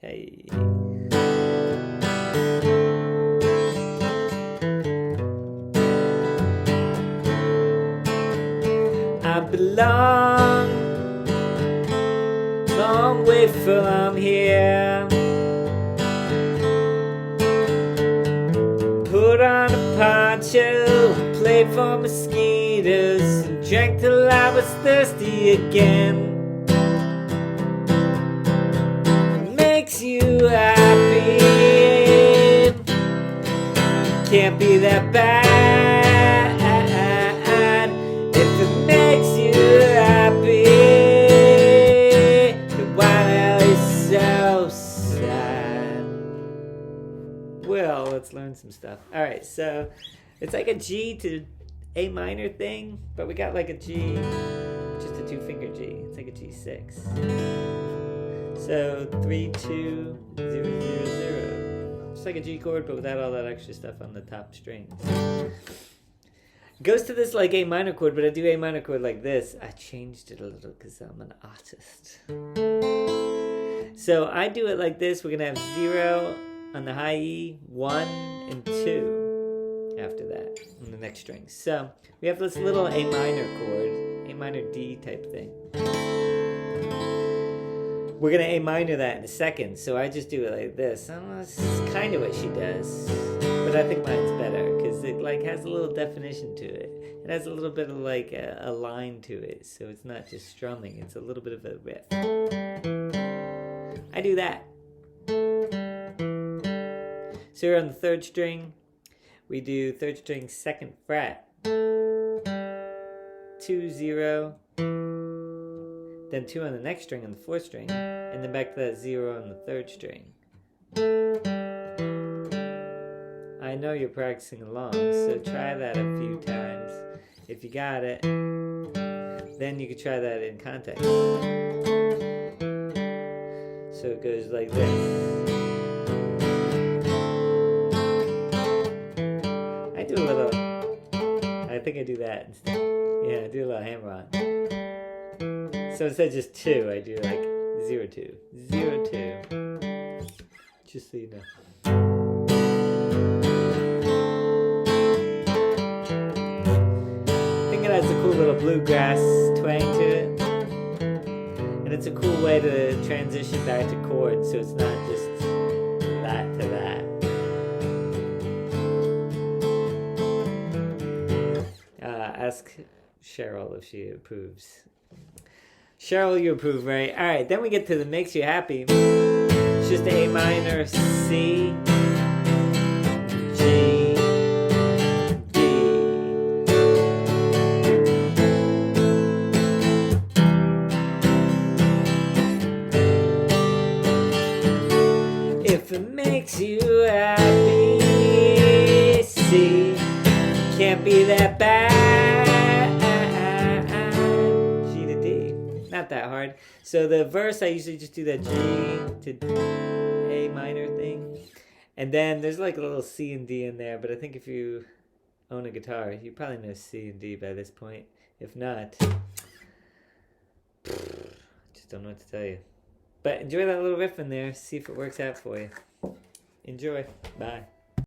Hey. I belong long way from here. Put on a poncho, played for mosquitoes, and drank till I was thirsty again. Makes you happy, can't be that bad. If it makes you happy, then why the hell is so sad? Well, let's learn some stuff. Alright, so it's like a G to A minor thing, but we got like a G, just a 2-finger G. It's like a G6. So 3, 2, 0, 0, 0. Just like a G chord, but without all that extra stuff on the top strings. It goes to this like A minor chord, but I do A minor chord like this. I changed it a little because I'm an artist. So I do it like this. We're gonna have 0 on the high E, 1 and 2 after that on the next string. So we have this little A minor chord, A minor D type thing. We're gonna A minor that in a second, so I just do it like this. I don't know, this is kind of what she does, but I think mine's better because it like has a little definition to it. It has a little bit of like a line to it, so it's not just strumming. It's a little bit of a riff. I do that. So we're on the 3rd string. We do 3rd string 2nd fret, 2, 0. Then 2 on the next string on the 4th string, and then back to that 0 on the 3rd string. I know you're practicing along, so try that a few times. If you got it, then you can try that in context. So it goes like this. I do a little, I think I do that instead. Yeah, I do a little hammer on. So instead of just 2, I do like 0, 2, 0, 2. Just so you know. I think it has a cool little bluegrass twang to it. And it's a cool way to transition back to chords, so it's not just that to that. Ask Cheryl if she approves. Cheryl, you approve, right? Alright, then we get to the Makes You Happy. It's just A minor, C, G, D. If it makes you happy, C, can't be that bad. Not that hard. So the verse, I usually just do that G to A minor thing. And then there's like a little C and D in there, but I think if you own a guitar, you probably know C and D by this point. If not, just don't know what to tell you. But enjoy that little riff in there. See if it works out for you. Enjoy. Bye.